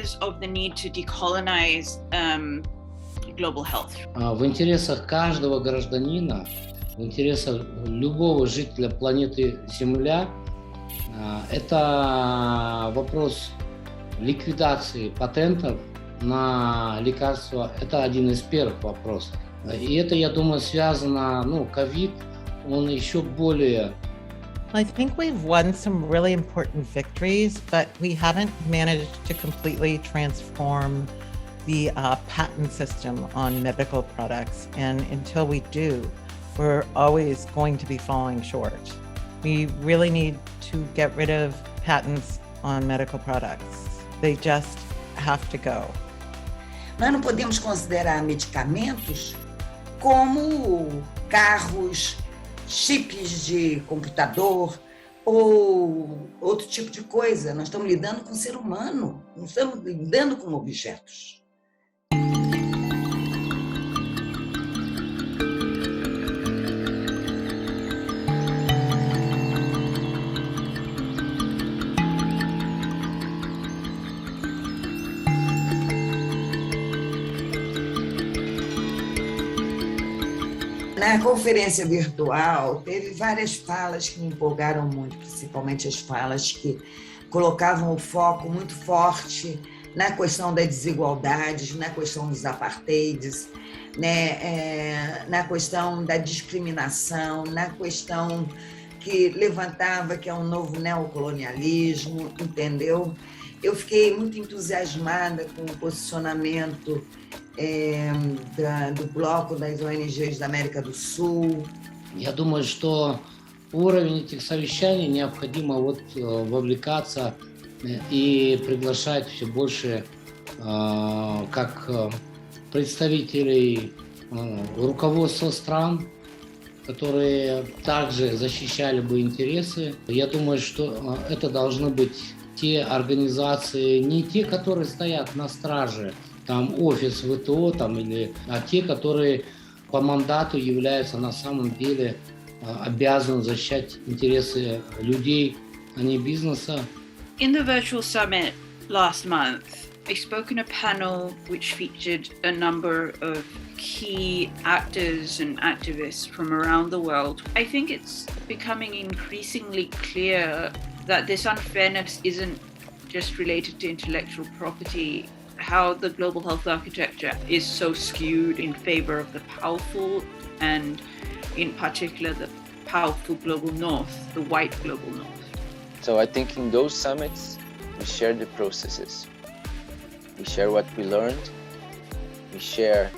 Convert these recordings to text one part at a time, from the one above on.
because of the need to decolonize global health. В интересах каждого гражданина, в интересах любого жителя планеты Земля, это вопрос ликвидации патентов на лекарства. Это один из первых вопросов. И это, я думаю, связано, ковид, он еще более. I think we've won some really important victories, but we haven't managed to completely transform the patent system on medical products. And until we do, we're always going to be falling short. We really need to get rid of patents on medical products. They just have to go. Nós não podemos considerar medicamentos como carros, chips de computador ou outro tipo de coisa. Nós estamos lidando com o ser humano, não estamos lidando com objetos. Na conferência virtual, teve várias falas que me empolgaram muito, principalmente as falas que colocavam o foco muito forte na questão das desigualdades, na questão dos apartheids, né, na questão da discriminação, na questão que levantava que é um novo neocolonialismo, entendeu? Eu fiquei muito entusiasmada com o posicionamento do блоку das ONGs da Америка до Сул. Я думаю, что уровень этих совещаний необходимо вовлекаться и приглашать все больше как представителей руководства стран, которые также защищали бы интересы. Я думаю, что это должны быть те организации, не те, которые стоят на страже, там офис ВТО, а те, которые по мандату являются на самом деле обязаны защищать интересы людей, а не бизнеса. In the virtual summit last month, I spoke in a panel which featured a number of key actors and activists from around the world. I think it's becoming increasingly clear that this unfairness isn't just related to intellectual property, how the global health architecture is so skewed in favor of the powerful, and in particular the powerful global north, the white global north. So I think in those summits, we share the processes. We share what we learned, we share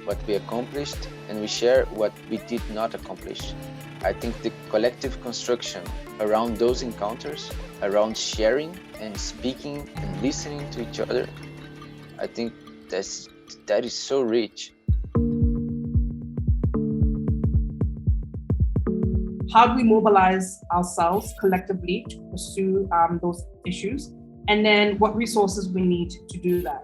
what we accomplished, and we share what we did not accomplish. I think the collective construction around those encounters, around sharing and speaking and listening to each other, I think that is so rich. How do we mobilize ourselves collectively to pursue those issues? And then what resources we need to do that.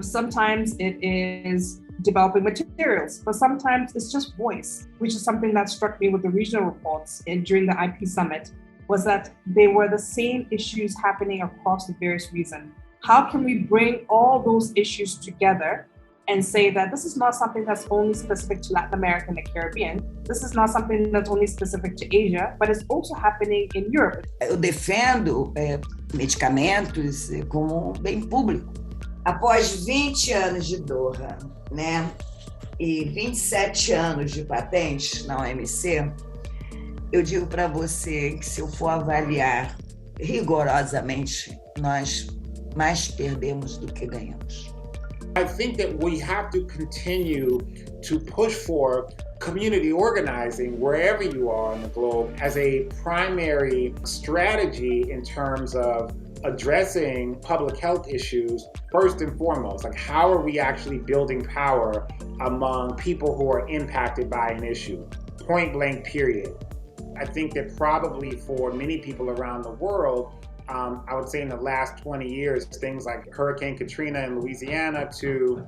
Sometimes it is developing materials, but sometimes it's just voice, which is something that struck me with the regional reports during the IP Summit, was that they were the same issues happening across the various regions. How can we bring all those issues together and say that this is not something that's only specific to Latin America and the Caribbean. This is not something that's only specific to Asia, but it's also happening in Europe. Eu defendo medicamentos como um bem público. Após 20 anos de Doha, né, e 27 anos de patente na OMC, eu digo para você que se eu for avaliar rigorosamente, nós mais perdemos do que ganhamos. I think that we have to continue to push for community organizing wherever you are on the globe as a primary strategy in terms of addressing public health issues first and foremost. Like, how are we actually building power among people who are impacted by an issue? Point blank, period. I think that probably for many people around the world, I would say in the last 20 years, things like Hurricane Katrina in Louisiana to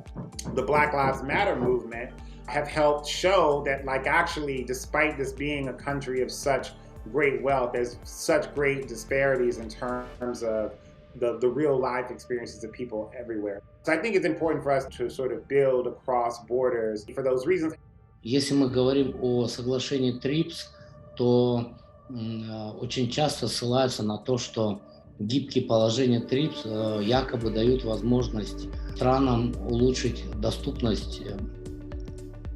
the Black Lives Matter movement have helped show that, like, actually, despite this being a country of such great wealth, there's such great disparities in terms of the real life experiences of people everywhere. So I think it's important for us to sort of build across borders for those reasons. Если мы говорим о соглашении ТРИПС, то очень часто ссылаются на то, что гибкие положения ТРИПС якобы дают возможность странам улучшить доступность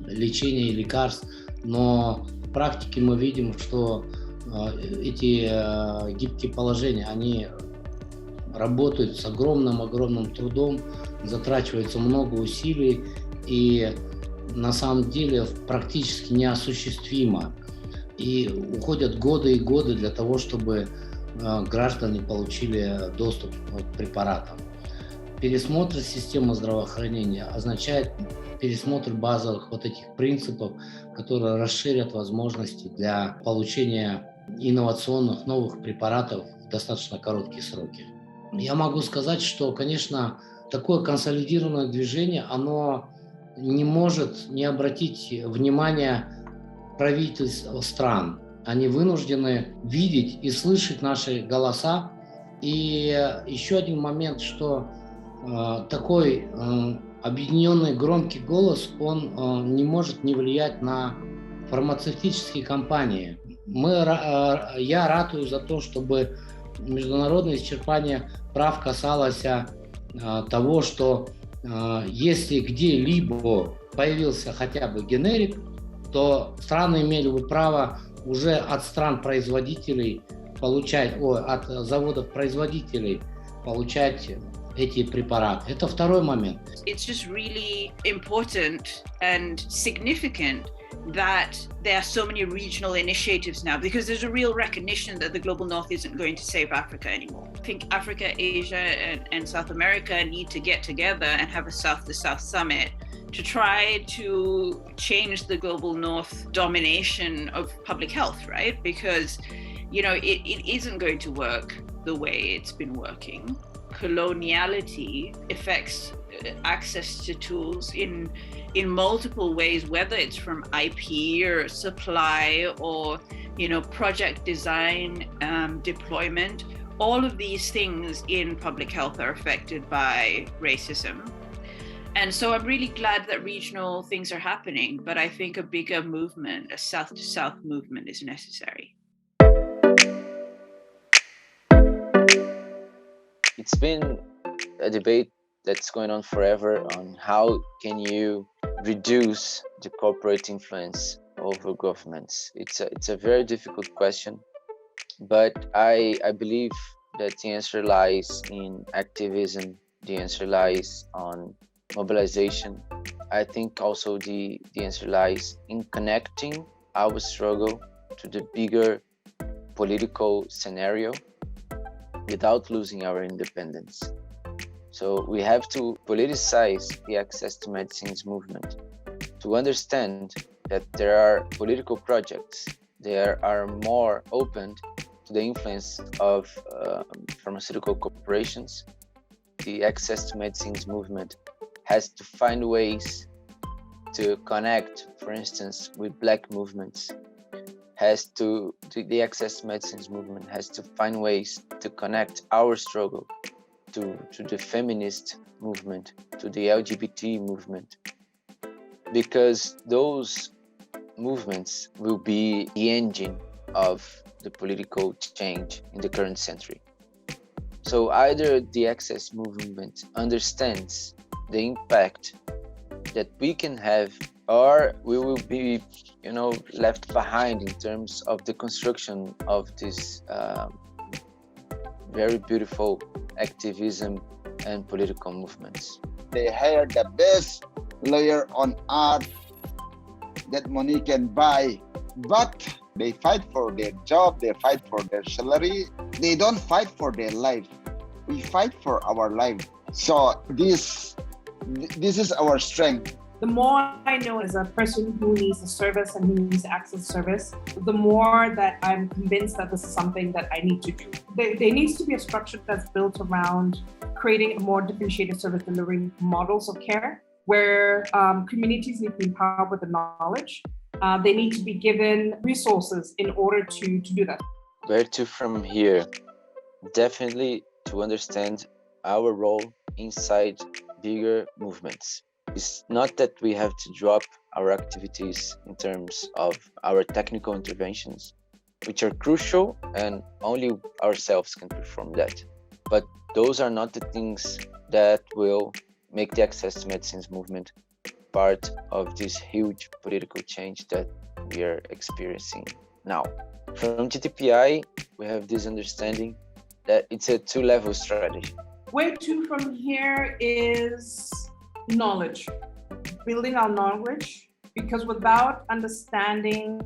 лечения и лекарств, но в практике мы видим, что эти гибкие положения, они работают с огромным трудом, затрачивается много усилий и на самом деле практически неосуществимо. И уходят годы и годы для того, чтобы граждане получили доступ к препаратам. Пересмотр системы здравоохранения означает пересмотр базовых вот этих принципов, которые расширят возможности для получения инновационных новых препаратов в достаточно короткие сроки. Я могу сказать, что, конечно, такое консолидированное движение, оно не может не обратить внимания правительств стран. Они вынуждены видеть и слышать наши голоса. И еще один момент, что такой объединенный громкий голос, он не может не влиять на фармацевтические компании. Я ратую за то, чтобы международное исчерпание прав касалось того, что если где-либо появился хотя бы генерик, то страны имели бы право уже от стран-производителей получать, от заводов-производителей получать эти препараты. Это второй момент. It's just really important and significant that there are so many regional initiatives now, because there's a real recognition that the global north isn't going to save Africa anymore. I think Africa, Asia, and South America need to get together and have a South-to-South summit to try to change the global north domination of public health, right? Because, it isn't going to work the way it's been working. Coloniality affects access to tools in multiple ways, whether it's from IP or supply or project design, deployment. All of these things in public health are affected by racism. And so I'm really glad that regional things are happening, but I think a bigger movement, a South-to-South movement, is necessary. It's been a debate that's going on forever on how can you reduce the corporate influence over governments. It's a very difficult question, but I believe that the answer lies in activism. The answer lies on mobilization. I think also the answer lies in connecting our struggle to the bigger political scenario without losing our independence. So we have to politicize the access to medicines movement to understand that there are political projects that are more open to the influence of pharmaceutical corporations. The access to medicines movement has to find ways to connect, for instance, with Black movements. The access to medicines movement has to find ways to connect our struggle to the feminist movement, to the LGBT movement, because those movements will be the engine of the political change in the current century. So either the access movement understands the impact that we can have, or we will be, left behind in terms of the construction of this very beautiful activism and political movements. They hire the best lawyer on earth that money can buy, but they fight for their job, they fight for their salary. They don't fight for their life. We fight for our life. So this is our strength. The more I know as a person who needs a service and who needs to access service, the more that I'm convinced that this is something that I need to do. There needs to be a structure that's built around creating a more differentiated service delivery models of care, where communities need to be empowered with the knowledge. They need to be given resources in order to do that. Where to from here? Definitely to understand our role inside bigger movements. It's not that we have to drop our activities in terms of our technical interventions, which are crucial and only ourselves can perform that. But those are not the things that will make the Access to Medicines movement part of this huge political change that we are experiencing now. From GTPI, we have this understanding that it's a two-level strategy. Where to from here is knowledge, building our knowledge, because without understanding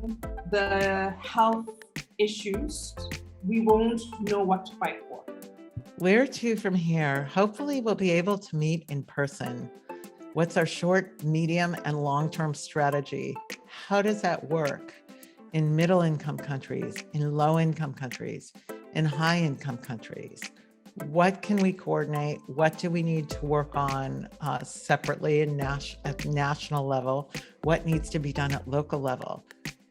the health issues, we won't know what to fight for. Where to from here? Hopefully we'll be able to meet in person. What's our short, medium, and long-term strategy? How does that work in middle-income countries, in low-income countries, in high-income countries? What can we coordinate? What do we need to work on separately at national level? What needs to be done at local level?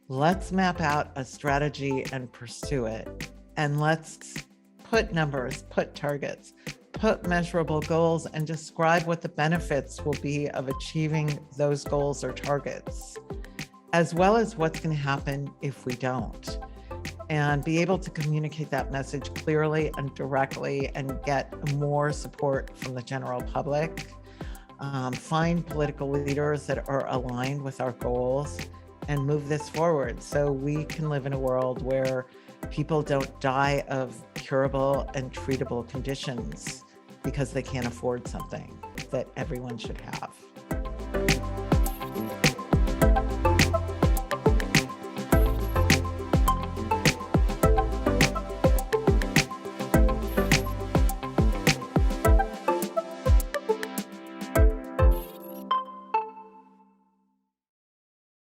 Let's map out a strategy and pursue it. And let's put numbers, put targets, put measurable goals, and describe what the benefits will be of achieving those goals or targets, as well as what's going to happen if we don't. And be able to communicate that message clearly and directly and get more support from the general public. Find political leaders that are aligned with our goals and move this forward so we can live in a world where people don't die of curable and treatable conditions because they can't afford something that everyone should have.